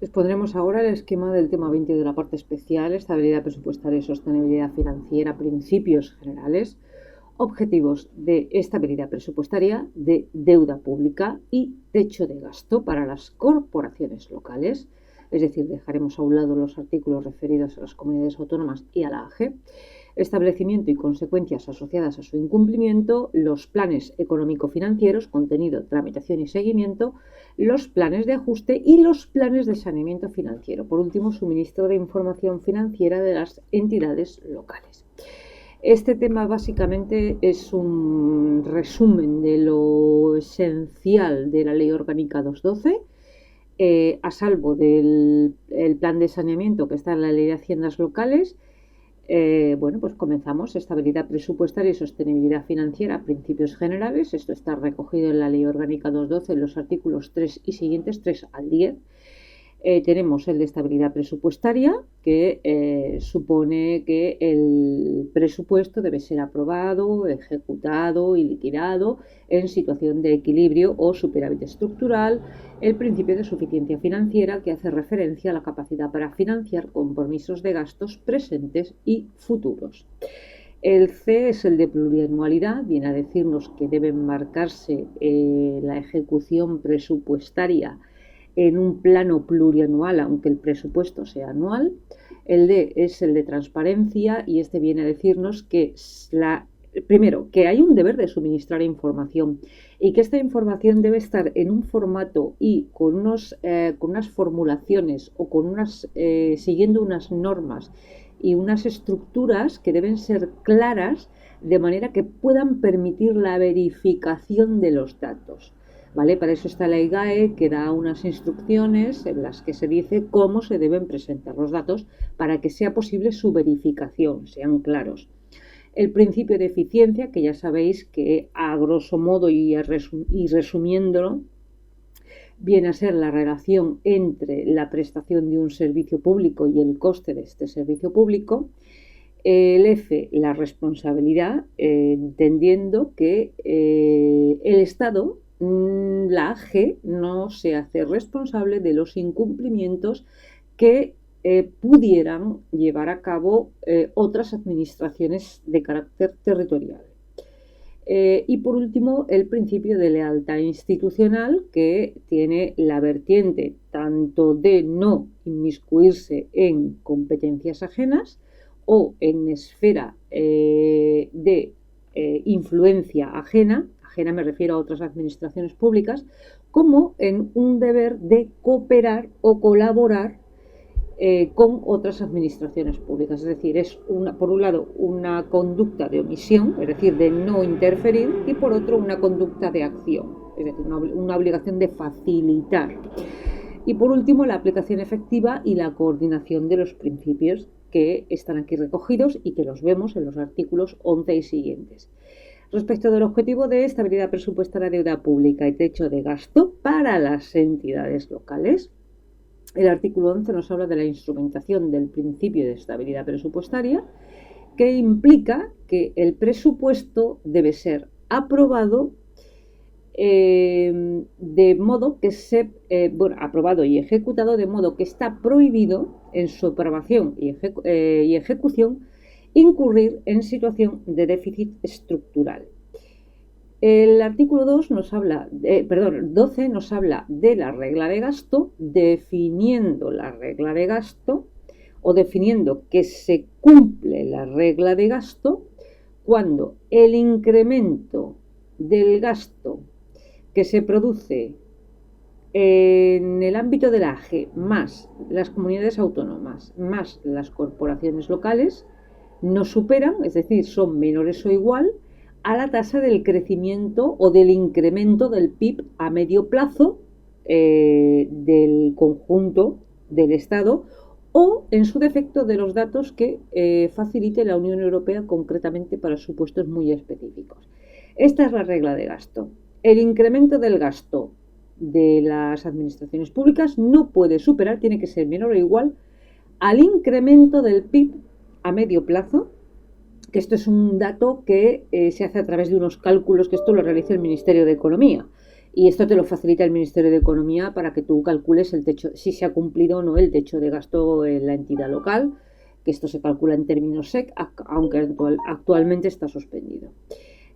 Expondremos ahora el esquema del tema 20 de la parte especial, estabilidad presupuestaria y sostenibilidad financiera, principios generales, objetivos de estabilidad presupuestaria, de deuda pública y techo de gasto para las corporaciones locales. Es decir, dejaremos a un lado los artículos referidos a las comunidades autónomas y a la AGE, establecimiento y consecuencias asociadas a su incumplimiento, los planes económico-financieros, contenido, tramitación y seguimiento, los planes de ajuste y los planes de saneamiento financiero. Por último, suministro de información financiera de las entidades locales. Este tema básicamente es un resumen de lo esencial de la Ley Orgánica 212, a salvo del plan de saneamiento que está en la Ley de Haciendas Locales. Pues comenzamos. Estabilidad presupuestaria y sostenibilidad financiera, principios generales. Esto está recogido en la Ley Orgánica 212, en los artículos 3 y siguientes, 3 al 10. Tenemos el de estabilidad presupuestaria, que supone que el presupuesto debe ser aprobado, ejecutado y liquidado en situación de equilibrio o superávit estructural. El principio de suficiencia financiera, que hace referencia a la capacidad para financiar compromisos de gastos presentes y futuros. El C es el de plurianualidad, viene a decirnos que debe marcarse la ejecución presupuestaria en un plano plurianual, aunque el presupuesto sea anual. El D es el de transparencia y este viene a decirnos que primero, que hay un deber de suministrar información y que esta información debe estar en un formato y con unas formulaciones o siguiendo unas normas y unas estructuras que deben ser claras de manera que puedan permitir la verificación de los datos. ¿Vale? Para eso está la IGAE, que da unas instrucciones en las que se dice cómo se deben presentar los datos para que sea posible su verificación, sean claros. El principio de eficiencia, que ya sabéis que a grosso modo y resumiéndolo, viene a ser la relación entre la prestación de un servicio público y el coste de este servicio público. El F, la responsabilidad, entendiendo que el Estado, la AG, no se hace responsable de los incumplimientos que pudieran llevar a cabo otras administraciones de carácter territorial. Y por último, el principio de lealtad institucional, que tiene la vertiente tanto de no inmiscuirse en competencias ajenas o en esfera de influencia ajena me refiero a otras administraciones públicas, como en un deber de cooperar o colaborar con otras administraciones públicas. Es decir, es por un lado una conducta de omisión, es decir, de no interferir, y por otro una conducta de acción, es decir, una obligación de facilitar. Y por último, la aplicación efectiva y la coordinación de los principios que están aquí recogidos y que los vemos en los artículos 11 y siguientes. Respecto del objetivo de estabilidad presupuestaria, deuda pública y techo de gasto para las entidades locales, el artículo 11 nos habla de la instrumentación del principio de estabilidad presupuestaria, que implica que el presupuesto debe ser aprobado de modo que aprobado y ejecutado de modo que está prohibido en su aprobación y ejecución incurrir en situación de déficit estructural. El artículo 12 nos habla de la regla de gasto, definiendo la regla de gasto o definiendo que se cumple la regla de gasto cuando el incremento del gasto que se produce en el ámbito de la AGE más las comunidades autónomas más las corporaciones locales no superan, es decir, son menores o igual a la tasa del crecimiento o del incremento del PIB a medio plazo del conjunto del Estado o, en su defecto, de los datos que facilite la Unión Europea concretamente para supuestos muy específicos. Esta es la regla de gasto. El incremento del gasto de las administraciones públicas no puede superar, tiene que ser menor o igual al incremento del PIB a medio plazo, que esto es un dato que se hace a través de unos cálculos, que esto lo realiza el Ministerio de Economía, Y esto te lo facilita el Ministerio de Economía para que tú calcules el techo, si se ha cumplido o no el techo de gasto en la entidad local, que esto se calcula en términos SEC, aunque actualmente está suspendido.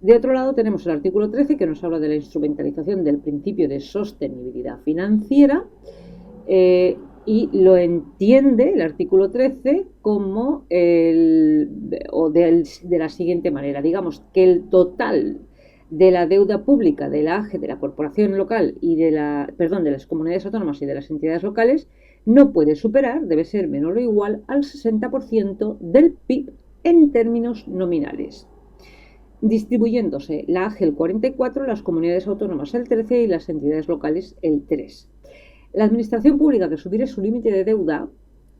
De otro lado tenemos el artículo 13, que nos habla de la instrumentalización del principio de sostenibilidad financiera, y lo entiende el artículo 13 como de la siguiente manera. Digamos que el total de la deuda pública de la AGE, de la corporación local y de las comunidades autónomas y de las entidades locales no puede superar, debe ser menor o igual al 60% del PIB en términos nominales, distribuyéndose la AGE el 44%, las comunidades autónomas el 13% y las entidades locales el 3%. La administración pública que supere su límite de deuda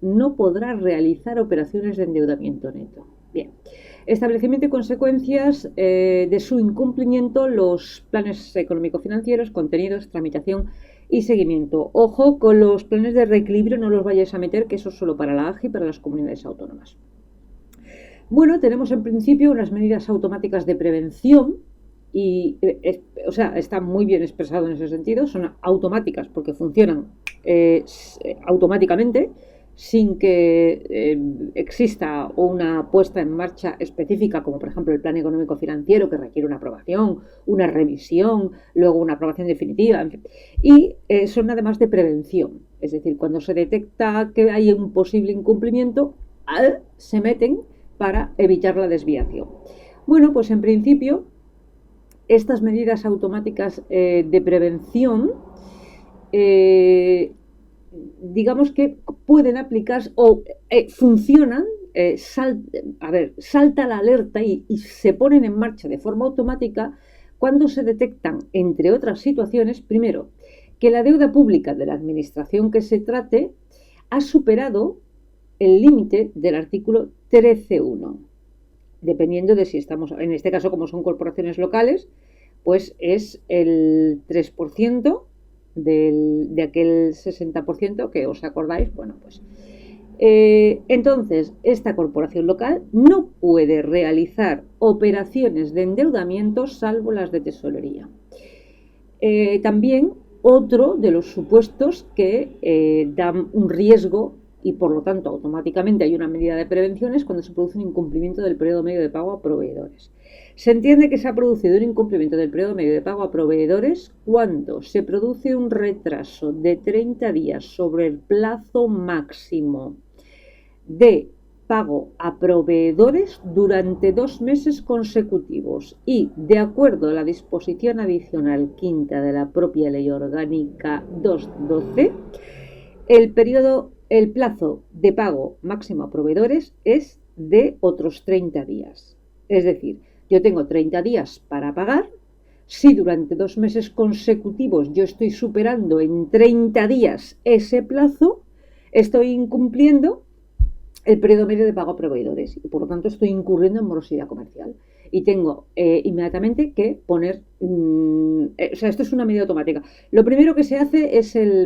no podrá realizar operaciones de endeudamiento neto. Bien. Establecimiento y consecuencias de su incumplimiento, los planes económico-financieros, contenidos, tramitación y seguimiento. Ojo con los planes de reequilibrio, no los vayáis a meter, que eso es solo para la AGE y para las comunidades autónomas. Bueno, tenemos en principio unas medidas automáticas de prevención y, está muy bien expresado en ese sentido, son automáticas porque funcionan automáticamente, sin que exista una puesta en marcha específica, como por ejemplo el plan económico financiero, que requiere una aprobación, una revisión, luego una aprobación definitiva, en fin. Y son además de prevención, es decir, cuando se detecta que hay un posible incumplimiento, se meten para evitar la desviación. Bueno, pues en principio estas medidas automáticas de prevención digamos que pueden aplicarse o funcionan, salta la alerta y se ponen en marcha de forma automática cuando se detectan, entre otras situaciones, primero, que la deuda pública de la administración que se trate ha superado el límite del artículo 13.1, dependiendo de si estamos, en este caso como son corporaciones locales, pues es el 3%, de aquel 60% que os acordáis. Bueno, pues entonces esta corporación local no puede realizar operaciones de endeudamiento salvo las de tesorería. También otro de los supuestos que dan un riesgo y por lo tanto automáticamente hay una medida de prevención es cuando se produce un incumplimiento del periodo medio de pago a proveedores. Se entiende que se ha producido un incumplimiento del periodo medio de pago a proveedores cuando se produce un retraso de 30 días sobre el plazo máximo de pago a proveedores durante 2 meses consecutivos y, de acuerdo a la disposición adicional quinta de la propia Ley Orgánica 212, el plazo de pago máximo a proveedores es de otros 30 días. Es decir, yo tengo 30 días para pagar. Si durante 2 meses consecutivos yo estoy superando en 30 días ese plazo, estoy incumpliendo el periodo medio de pago a proveedores y por lo tanto estoy incurriendo en morosidad comercial. Y tengo inmediatamente que poner, esto es una medida automática. Lo primero que se hace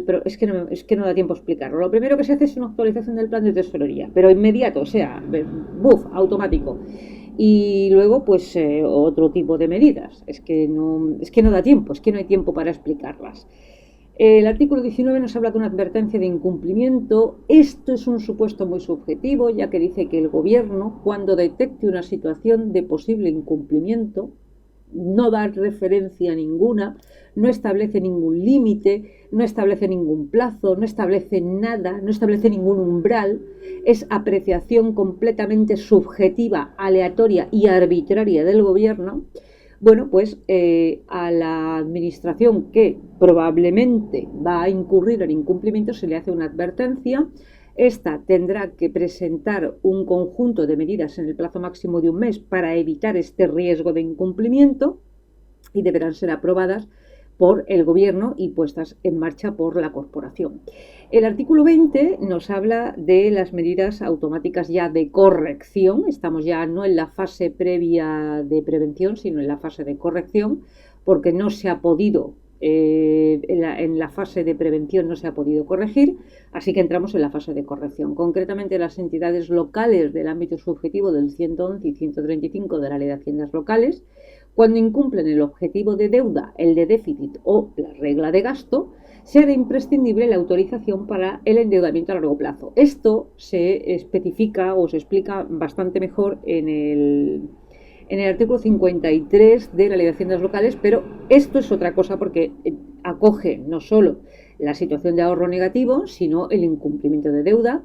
pero es que no da tiempo a explicarlo. Lo primero que se hace es una actualización del plan de tesorería, pero inmediato, automático. Y luego, pues, otro tipo de medidas. Es que no da tiempo, es que no hay tiempo para explicarlas. El artículo 19 nos habla de una advertencia de incumplimiento. Esto es un supuesto muy subjetivo, ya que dice que el gobierno, cuando detecte una situación de posible incumplimiento, no da referencia ninguna, no establece ningún límite, no establece ningún plazo, no establece nada, no establece ningún umbral. Es apreciación completamente subjetiva, aleatoria y arbitraria del gobierno. Bueno, pues a la administración que probablemente va a incurrir en incumplimiento se le hace una advertencia. Esta tendrá que presentar un conjunto de medidas en el plazo máximo de 1 mes para evitar este riesgo de incumplimiento y deberán ser aprobadas por el gobierno y puestas en marcha por la corporación. El artículo 20 nos habla de las medidas automáticas ya de corrección. Estamos ya no en la fase previa de prevención, sino en la fase de corrección, porque no se ha podido, en la fase de prevención no se ha podido corregir, así que entramos en la fase de corrección. Concretamente, las entidades locales del ámbito subjetivo del 111 y 135 de la Ley de Haciendas Locales, Cuando incumplen el objetivo de deuda, el de déficit o la regla de gasto, se hará imprescindible la autorización para el endeudamiento a largo plazo. Esto se especifica o se explica bastante mejor en el artículo 53 de la Ley de Haciendas Locales, pero esto es otra cosa porque acoge no solo la situación de ahorro negativo, sino el incumplimiento de deuda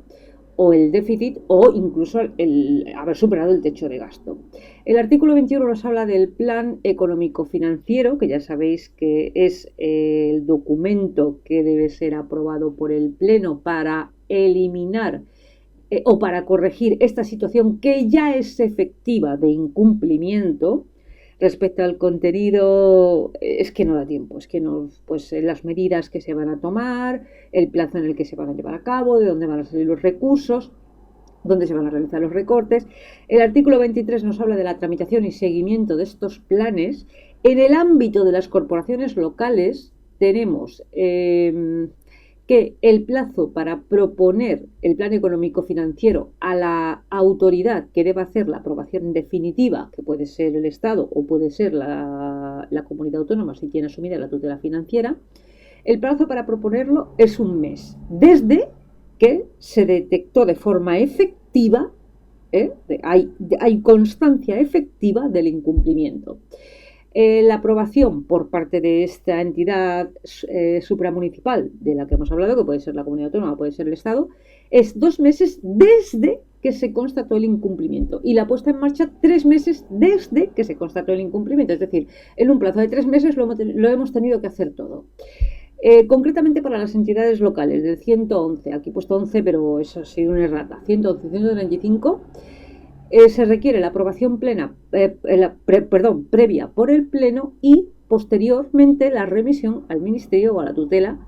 o el déficit o incluso el haber superado el techo de gasto. El artículo 21 nos habla del plan económico-financiero, que ya sabéis que es el documento que debe ser aprobado por el Pleno para eliminar o para corregir esta situación que ya es efectiva de incumplimiento. Respecto al contenido, es que no da tiempo, es que no, pues las medidas que se van a tomar, el plazo en el que se van a llevar a cabo, de dónde van a salir los recursos, dónde se van a realizar los recortes. El artículo 23 nos habla de la tramitación y seguimiento de estos planes. En el ámbito de las corporaciones locales tenemos que el plazo para proponer el plan económico-financiero a la autoridad que deba hacer la aprobación definitiva, que puede ser el Estado o puede ser la comunidad autónoma si tiene asumida la tutela financiera, el plazo para proponerlo es un mes, desde que se detectó de forma efectiva, hay constancia efectiva del incumplimiento. La aprobación por parte de esta entidad supramunicipal de la que hemos hablado, que puede ser la comunidad autónoma, puede ser el Estado, es 2 meses desde que se constató el incumplimiento y la puesta en marcha 3 meses desde que se constató el incumplimiento. Es decir, en un plazo de 3 meses lo hemos tenido que hacer todo. Concretamente para las entidades locales del 111, aquí he puesto 11 pero eso ha sido una errata, 111, 125, se requiere la aprobación previa por el Pleno y posteriormente la remisión al Ministerio o a la tutela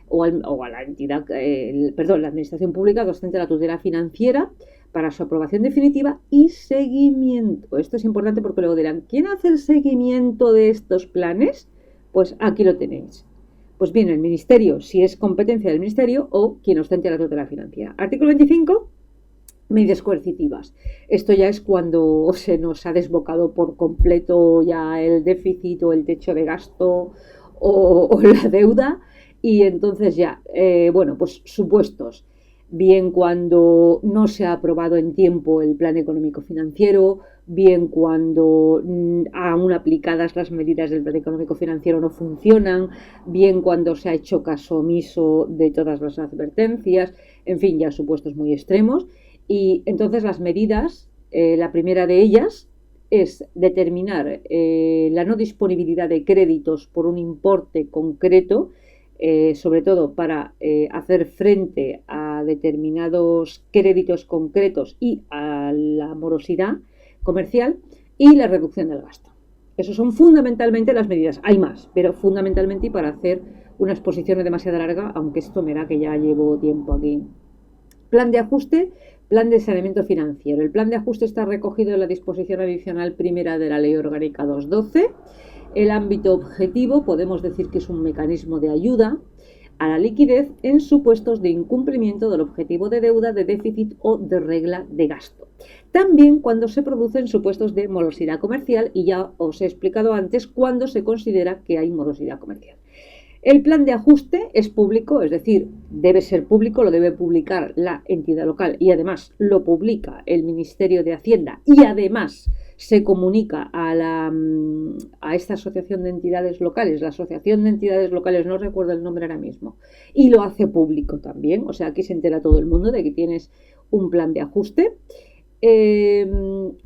o a la entidad, la Administración Pública que ostenta la tutela financiera para su aprobación definitiva y seguimiento. Esto es importante porque luego dirán, ¿quién hace el seguimiento de estos planes? Pues aquí lo tenéis. Pues bien, el Ministerio, si es competencia del Ministerio o quien ostente la tutela financiera. Artículo 25. Medidas coercitivas. Esto ya es cuando se nos ha desbocado por completo ya el déficit o el techo de gasto o la deuda y entonces ya, pues supuestos. Bien cuando no se ha aprobado en tiempo el plan económico financiero, bien cuando aún aplicadas las medidas del plan económico financiero no funcionan, bien cuando se ha hecho caso omiso de todas las advertencias, en fin, ya supuestos muy extremos. Y entonces las medidas, la primera de ellas es determinar la no disponibilidad de créditos por un importe concreto, sobre todo para hacer frente a determinados créditos concretos y a la morosidad comercial y la reducción del gasto. Esas son fundamentalmente las medidas. Hay más, pero fundamentalmente y para hacer una exposición no demasiado larga, aunque esto me da que ya llevo tiempo aquí. Plan de ajuste, plan de saneamiento financiero. El plan de ajuste está recogido en la disposición adicional primera de la Ley Orgánica 212. El ámbito objetivo podemos decir que es un mecanismo de ayuda a la liquidez en supuestos de incumplimiento del objetivo de deuda, de déficit o de regla de gasto. También cuando se producen supuestos de morosidad comercial y ya os he explicado antes cuándo se considera que hay morosidad comercial. El plan de ajuste es público, es decir, debe ser público, lo debe publicar la entidad local y además lo publica el Ministerio de Hacienda y además se comunica a esta asociación de entidades locales, la asociación de entidades locales, no recuerdo el nombre ahora mismo, y lo hace público también, o sea, aquí se entera todo el mundo de que tienes un plan de ajuste. En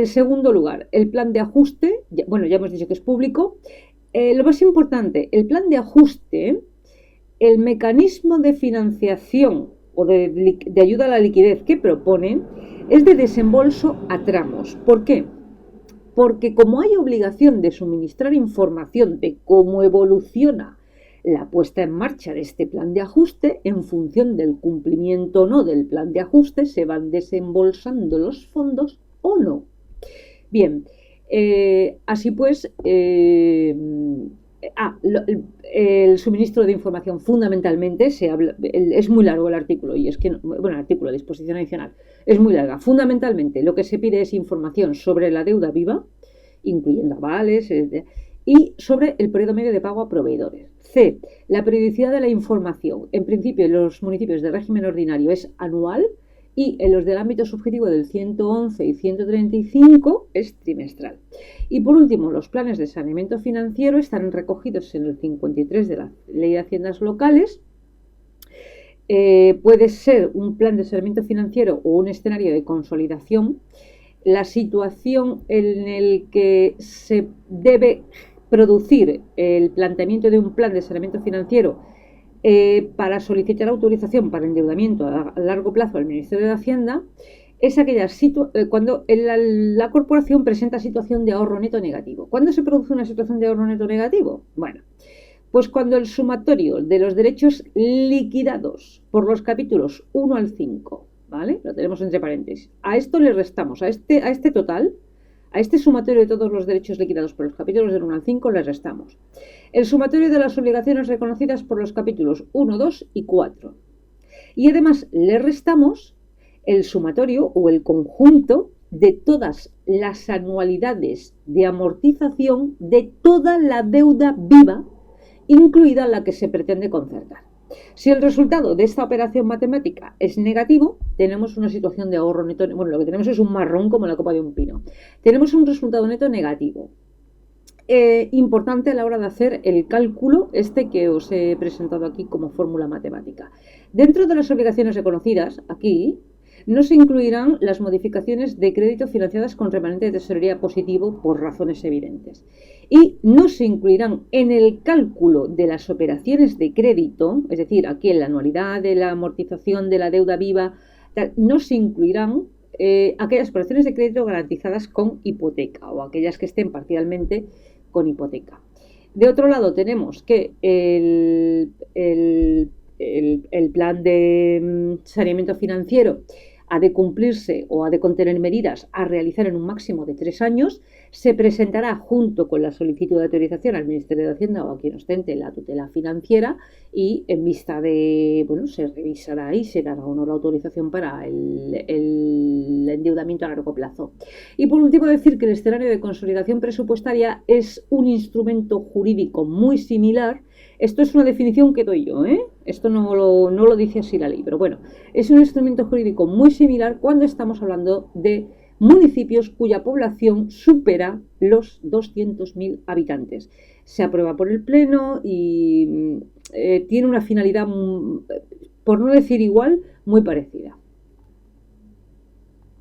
segundo lugar, el plan de ajuste, ya hemos dicho que es público. Lo más importante, el plan de ajuste, el mecanismo de financiación o de ayuda a la liquidez que proponen es de desembolso a tramos. ¿Por qué? Porque como hay obligación de suministrar información de cómo evoluciona la puesta en marcha de este plan de ajuste, en función del cumplimiento o no del plan de ajuste, se van desembolsando los fondos o no. Bien. Así pues, el suministro de información fundamentalmente es muy largo el artículo y es que, el artículo de disposición adicional es muy larga. Fundamentalmente lo que se pide es información sobre la deuda viva incluyendo avales, y sobre el periodo medio de pago a proveedores. C. La periodicidad de la información. En principio, en los municipios de régimen ordinario es anual y en los del ámbito subjetivo del 111 y 135 es trimestral. Y por último, los planes de saneamiento financiero están recogidos en el 53 de la Ley de Haciendas Locales. Puede ser un plan de saneamiento financiero o un escenario de consolidación. La situación en el que se debe producir el planteamiento de un plan de saneamiento financiero para solicitar autorización para endeudamiento a largo plazo al Ministerio de Hacienda es aquella cuando la corporación presenta situación de ahorro neto negativo. ¿Cuándo se produce una situación de ahorro neto negativo? Bueno, pues cuando el sumatorio de los derechos liquidados por los capítulos 1 al 5, ¿vale? Lo tenemos entre paréntesis. A esto le restamos, a este total, a este sumatorio de todos los derechos liquidados por los capítulos del 1 al 5 le restamos el sumatorio de las obligaciones reconocidas por los capítulos 1, 2 y 4. Y además le restamos el sumatorio o el conjunto de todas las anualidades de amortización de toda la deuda viva, incluida la que se pretende concertar. Si el resultado de esta operación matemática es negativo, tenemos una situación de ahorro neto. Bueno, lo que tenemos es un marrón como la copa de un pino. Tenemos un resultado neto negativo. Importante a la hora de hacer el cálculo que os he presentado aquí como fórmula matemática. Dentro de las obligaciones reconocidas, aquí no se incluirán las modificaciones de crédito financiadas con remanente de tesorería positivo por razones evidentes. Y no se incluirán en el cálculo de las operaciones de crédito, es decir, aquí en la anualidad de la amortización de la deuda viva, no se incluirán aquellas operaciones de crédito garantizadas con hipoteca o aquellas que estén parcialmente con hipoteca. De otro lado tenemos que el plan de saneamiento financiero ha de cumplirse o ha de contener medidas a realizar en un máximo de 3 años, se presentará junto con la solicitud de autorización al Ministerio de Hacienda o a quien ostente la tutela financiera y en vista de, se revisará y se dará o no la autorización para el endeudamiento a largo plazo. Y por último decir que el escenario de consolidación presupuestaria es un instrumento jurídico muy similar. Esto es una definición que doy yo, Esto no lo dice así la ley, pero bueno, es un instrumento jurídico muy similar cuando estamos hablando de municipios cuya población supera los 200.000 habitantes. Se aprueba por el Pleno y tiene una finalidad, por no decir igual, muy parecida.